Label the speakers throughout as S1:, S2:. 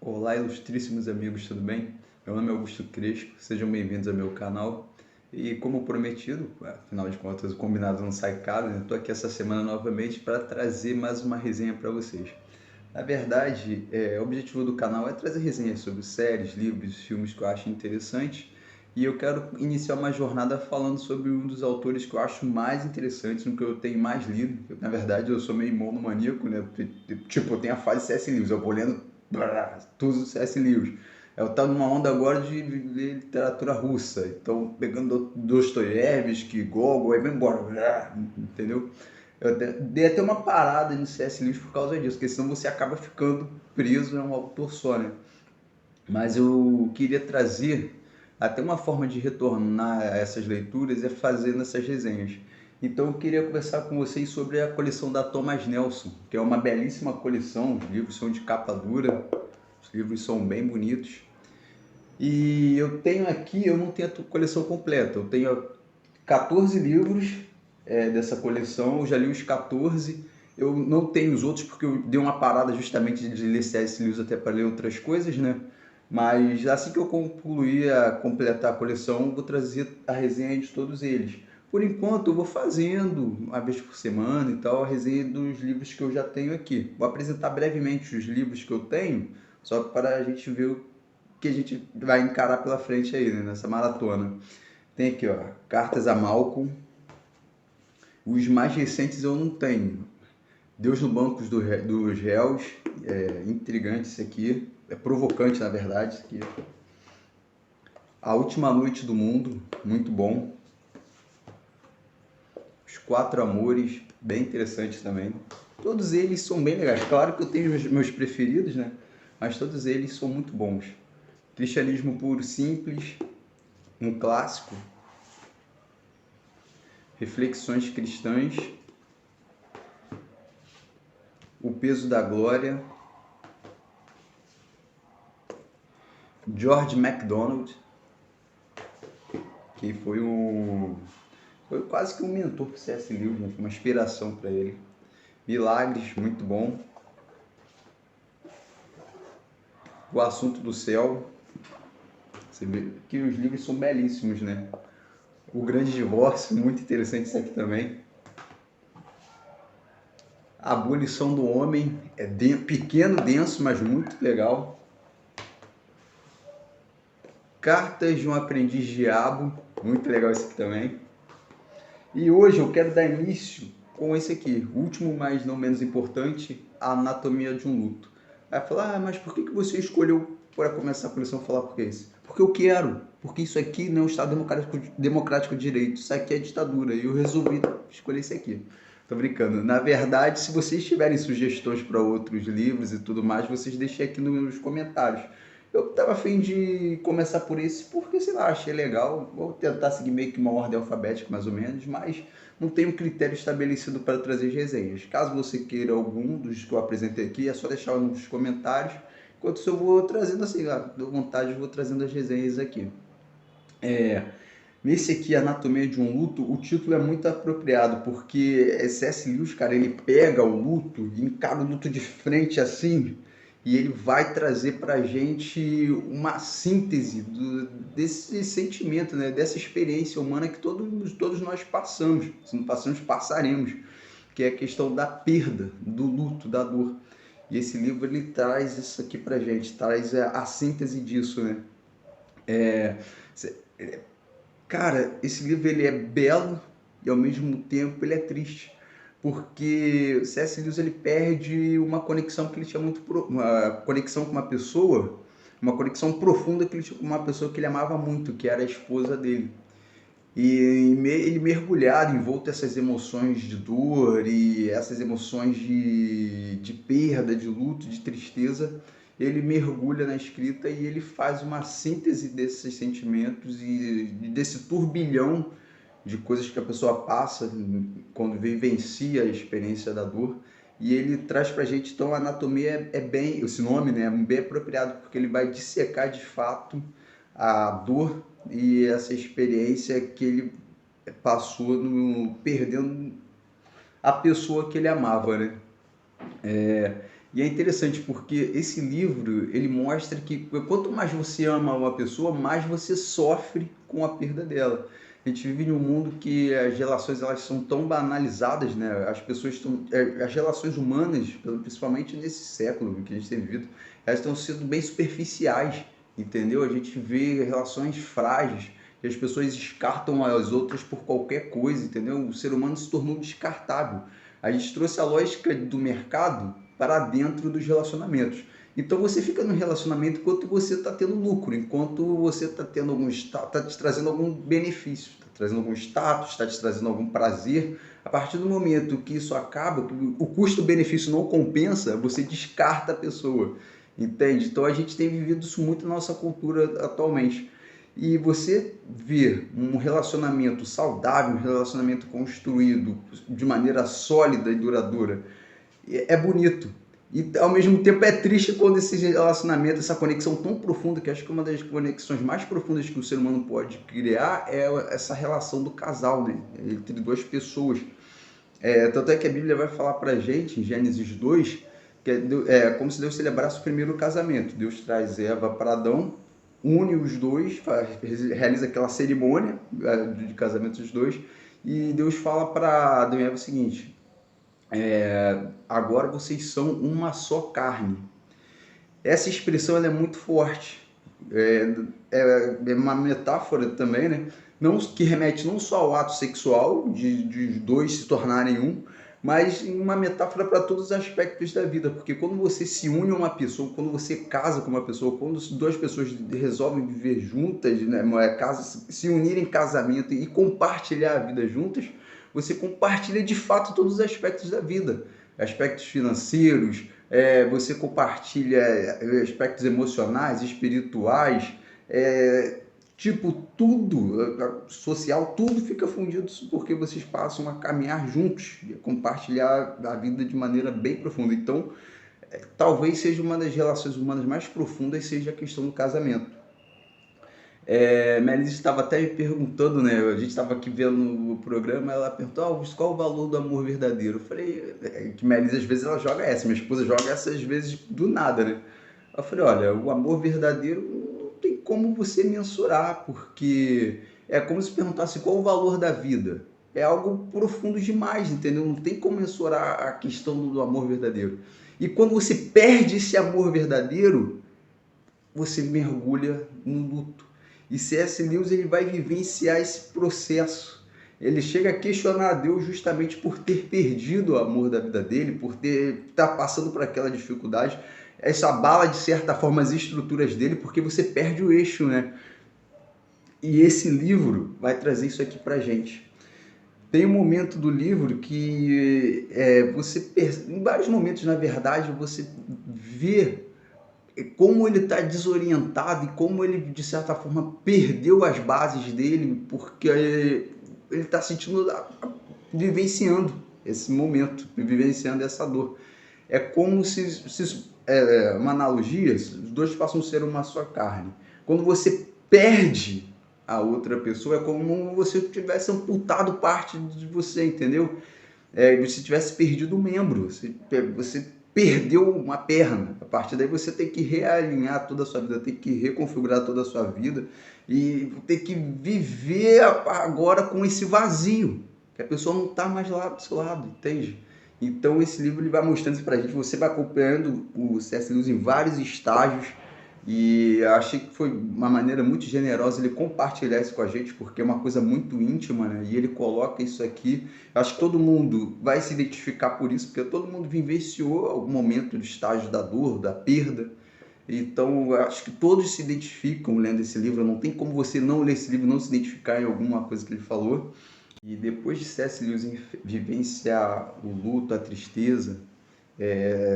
S1: Olá, ilustríssimos amigos, tudo bem? Meu nome é Augusto Crespo, sejam bem-vindos ao meu canal. E como prometido, afinal de contas o combinado não sai caro, né? Estou aqui essa semana novamente para trazer mais uma resenha para vocês. Na verdade, o objetivo do canal é trazer resenhas sobre séries, livros, filmes que eu acho interessantes. E eu quero iniciar uma jornada falando sobre um dos autores que eu acho mais interessantes, no que eu tenho mais lido. Na verdade, eu sou meio monomaníaco, né? Tipo, eu tenho a fase C.S. Lewis, eu vou lendo todos os C.S. Lewis. Eu estou numa onda agora de ler literatura russa. Então, pegando Dostoiévski, Gogol, aí vai embora. Entendeu? Eu dei até uma parada no C.S. Lewis por causa disso, porque senão você acaba ficando preso a um autor só, né? Mas eu queria trazer até uma forma de retornar a essas leituras é fazendo essas resenhas. Então eu queria conversar com vocês sobre a coleção da Thomas Nelson, que é uma belíssima coleção, os livros são de capa dura, os livros são bem bonitos. E eu tenho aqui, eu não tenho a coleção completa, eu tenho 14 livros dessa coleção, eu já li os 14, eu não tenho os outros porque eu dei uma parada justamente de ler C.S. Lewis até para ler outras coisas, né? Mas assim que eu concluir a completar a coleção, eu vou trazer a resenha de todos eles. Por enquanto, eu vou fazendo, uma vez por semana e tal, a resenha dos livros que eu já tenho aqui. Vou apresentar brevemente os livros que eu tenho, só para a gente ver o que a gente vai encarar pela frente aí, né, nessa maratona. Tem aqui, ó, Cartas a Malcolm. Os mais recentes eu não tenho. Deus no Banco dos Réus. É intrigante isso aqui. É provocante, na verdade, isso aqui. A Última Noite do Mundo, muito bom. Os Quatro Amores, bem interessante também. Todos eles são bem legais. Claro que eu tenho meus preferidos, né? Mas todos eles são muito bons. Cristianismo Puro Simples, um clássico. Reflexões Cristãs, O Peso da Glória, George MacDonald, que foi quase que um mentor para o C.S. Lewis, né? Foi uma inspiração para ele. Milagres, muito bom. O Assunto do Céu, você vê que os livros são belíssimos, né? O Grande Divórcio, muito interessante isso aqui também. A Abolição do Homem, pequeno, denso, mas muito legal. Cartas de um Aprendiz Diabo, muito legal esse aqui também. E hoje eu quero dar início com esse aqui, o último, mas não menos importante, A Anatomia de um Luto. Aí falar, mas por que você escolheu para começar a coleção falar por que isso? Porque eu quero, porque isso aqui não é um Estado democrático de direito, isso aqui é ditadura, e eu resolvi escolher esse aqui. Tô brincando. Na verdade, se vocês tiverem sugestões para outros livros e tudo mais, vocês deixem aqui nos comentários. Eu tava a fim de começar por esse porque, sei lá, achei legal. Vou tentar seguir meio que uma ordem alfabética, mais ou menos, mas não tenho um critério estabelecido para trazer resenhas. Caso você queira algum dos que eu apresentei aqui, é só deixar nos comentários. Enquanto isso eu vou trazendo assim, dou vontade, eu vou trazendo as resenhas aqui. Nesse aqui, Anatomia de um Luto, o título é muito apropriado, porque C.S. Lewis, cara, ele pega o luto e encara o luto de frente assim, e ele vai trazer pra gente uma síntese desse sentimento, né? Dessa experiência humana que todos nós passamos, se não passamos, passaremos, que é a questão da perda, do luto, da dor. E esse livro, ele traz isso aqui pra gente, traz a síntese disso, né? É, Cara, esse livro ele é belo e ao mesmo tempo ele é triste, porque o C.S. Lewis ele perde uma conexão que ele tinha uma conexão com uma pessoa, uma conexão profunda que ele tinha com uma pessoa que ele amava muito, que era a esposa dele. E ele mergulhado, envolto essas emoções de dor e essas emoções de perda, de luto, de tristeza, ele mergulha na escrita e ele faz uma síntese desses sentimentos e desse turbilhão de coisas que a pessoa passa quando vivencia a experiência da dor. E ele traz pra gente, então, a anatomia é bem, esse nome, né, é bem apropriado, porque ele vai dissecar de fato a dor e essa experiência que ele passou perdendo a pessoa que ele amava, né? E é interessante porque esse livro, ele mostra que quanto mais você ama uma pessoa, mais você sofre com a perda dela. A gente vive em um mundo que as relações elas são tão banalizadas, né? As pessoas estão, as relações humanas, principalmente nesse século que a gente tem vivido, elas estão sendo bem superficiais, entendeu? A gente vê relações frágeis, que as pessoas descartam as outras por qualquer coisa, entendeu? O ser humano se tornou descartável. A gente trouxe a lógica do mercado para dentro dos relacionamentos. Então você fica no relacionamento enquanto você está tendo lucro, enquanto você está tendo está te trazendo algum benefício, está trazendo algum status, está te trazendo algum prazer. A partir do momento que isso acaba, que o custo-benefício não compensa, você descarta a pessoa, entende? Então a gente tem vivido isso muito na nossa cultura atualmente. E você ver um relacionamento saudável, um relacionamento construído de maneira sólida e duradoura, é bonito. E ao mesmo tempo é triste quando esse relacionamento, essa conexão tão profunda, que acho que uma das conexões mais profundas que o ser humano pode criar é essa relação do casal, né? Entre duas pessoas. Tanto é que a Bíblia vai falar pra gente, em Gênesis 2, que é como se Deus celebrasse o primeiro casamento. Deus traz Eva para Adão, une os dois, realiza aquela cerimônia de casamento dos dois, e Deus fala para Adão e Eva o seguinte: agora vocês são uma só carne. Essa expressão ela é muito forte. É uma metáfora também, né? Não, que remete não só ao ato sexual, de dois se tornarem um, mas uma metáfora para todos os aspectos da vida. Porque quando você se une a uma pessoa, quando você casa com uma pessoa, quando duas pessoas resolvem viver juntas, né? Se unirem em casamento e compartilhar a vida juntas, você compartilha de fato todos os aspectos da vida. Aspectos financeiros, você compartilha aspectos emocionais, espirituais, tipo, tudo, social, tudo fica fundido porque vocês passam a caminhar juntos, a compartilhar a vida de maneira bem profunda. Então, talvez seja uma das relações humanas mais profundas, seja a questão do casamento. Melissa estava até me perguntando, né? A gente estava aqui vendo o programa, ela perguntou: Augusto, qual o valor do amor verdadeiro? Eu falei que Melissa às vezes ela joga essa, minha esposa joga essa às vezes do nada, né? Eu falei: olha, o amor verdadeiro não tem como você mensurar, porque é como se perguntasse qual o valor da vida. É algo profundo demais, entendeu? Não tem como mensurar a questão do amor verdadeiro. E quando você perde esse amor verdadeiro, você mergulha no luto. E C.S. Lewis ele vai vivenciar esse processo. Ele chega a questionar a Deus justamente por ter perdido o amor da vida dele, por estar passando por aquela dificuldade. Isso abala, de certa forma, as estruturas dele, porque você perde o eixo, né? E esse livro vai trazer isso aqui pra gente. Tem um momento do livro que em vários momentos, na verdade, você vê como ele está desorientado e como ele, de certa forma, perdeu as bases dele, porque ele está sentindo, vivenciando esse momento, vivenciando essa dor. É como se uma analogia, os dois passam a ser uma só carne. Quando você perde a outra pessoa, é como se você tivesse amputado parte de você, entendeu? Se tivesse perdido um membro, você perdeu uma perna. A partir daí você tem que realinhar toda a sua vida, tem que reconfigurar toda a sua vida e tem que viver agora com esse vazio, que a pessoa não está mais lá do seu lado, entende? Então esse livro ele vai mostrando isso pra gente, você vai acompanhando o C.S. Lewis em vários estágios, e eu achei que foi uma maneira muito generosa ele compartilhar isso com a gente, porque é uma coisa muito íntima, né? E ele coloca isso aqui. Eu acho que todo mundo vai se identificar por isso, porque todo mundo vivenciou algum momento do estágio da dor, da perda. Então, eu acho que todos se identificam lendo esse livro. Não tem como você não ler esse livro, não se identificar em alguma coisa que ele falou. E depois de C.S. Lewis vivenciar o luto, a tristeza,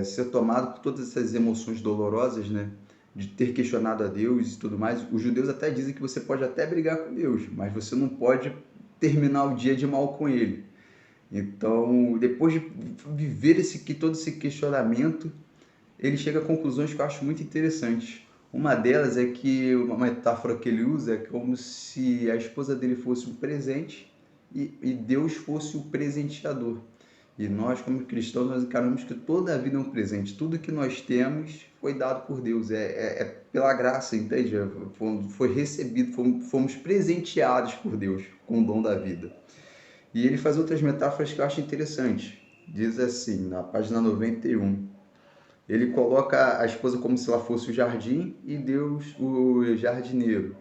S1: ser tomado por todas essas emoções dolorosas, né? De ter questionado a Deus e tudo mais, os judeus até dizem que você pode até brigar com Deus, mas você não pode terminar o dia de mal com ele. Então, depois de viver todo esse questionamento, ele chega a conclusões que eu acho muito interessantes. Uma delas é que, uma metáfora que ele usa, é como se a esposa dele fosse um presente e Deus fosse o presenteador. E nós, como cristãos, nós encaramos que toda a vida é um presente. Tudo que nós temos foi dado por Deus. É pela graça, entende? Foi recebido, fomos presenteados por Deus com o dom da vida. E ele faz outras metáforas que eu acho interessantes. Diz assim, na página 91, ele coloca a esposa como se ela fosse o jardim e Deus o jardineiro,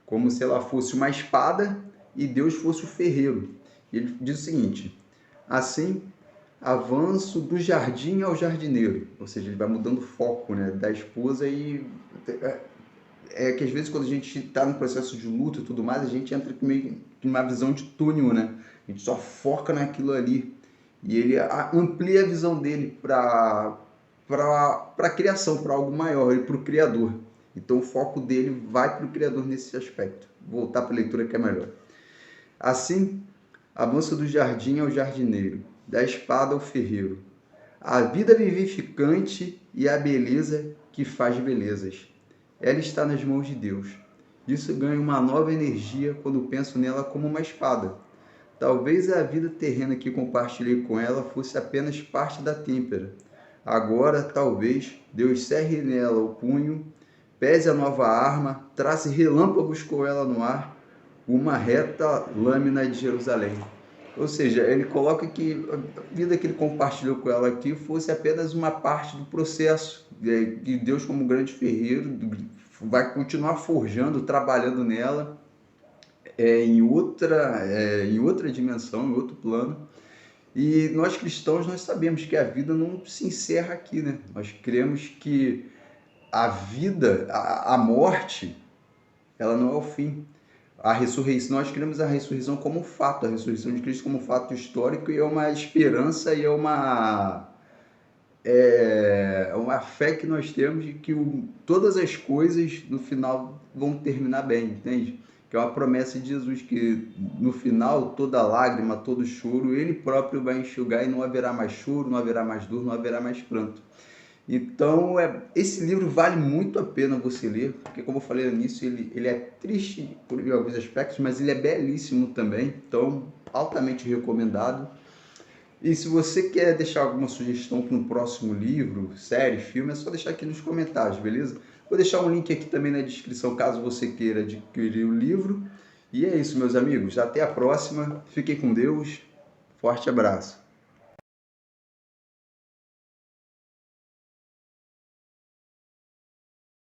S1: como se ela fosse uma espada e Deus fosse o ferreiro. E ele diz o seguinte: assim, avanço do jardim ao jardineiro, ou seja, ele vai mudando o foco, né, da esposa. E que às vezes quando a gente está no processo de luto e tudo mais, a gente entra meio em uma visão de túnel, né? A gente só foca naquilo ali. E ele amplia a visão dele para a criação, para algo maior, para o Criador. Então o foco dele vai para o Criador nesse aspecto. Vou voltar para a leitura que é melhor. Assim, avança do jardim ao jardineiro, da espada ao ferreiro. A vida vivificante e a beleza que faz belezas. Ela está nas mãos de Deus. Isso ganha uma nova energia quando penso nela como uma espada. Talvez a vida terrena que compartilhei com ela fosse apenas parte da têmpera. Agora, talvez, Deus cerre nela o punho, pese a nova arma, trace relâmpagos com ela no ar, uma reta lâmina de Jerusalém. Ou seja, ele coloca que a vida que ele compartilhou com ela aqui fosse apenas uma parte do processo, que Deus, como grande ferreiro, vai continuar forjando, trabalhando nela em outra dimensão, em outro plano. E nós cristãos, nós sabemos que a vida não se encerra aqui, né? Nós cremos que a vida, a morte, ela não é o fim. A ressurreição, nós cremos a ressurreição como um fato, a ressurreição de Cristo como um fato histórico, e é uma esperança e é uma fé que nós temos de que todas as coisas no final vão terminar bem, entende? Que é uma promessa de Jesus, que no final toda lágrima, todo choro, ele próprio vai enxugar e não haverá mais choro, não haverá mais dor, não haverá mais pranto. Então, esse livro vale muito a pena você ler, porque, como eu falei no início, ele é triste por alguns aspectos, mas ele é belíssimo também, então, altamente recomendado. E se você quer deixar alguma sugestão para um próximo livro, série, filme, é só deixar aqui nos comentários, beleza? Vou deixar um link aqui também na descrição, caso você queira adquirir o livro. E é isso, meus amigos, até a próxima, fiquem com Deus, forte abraço.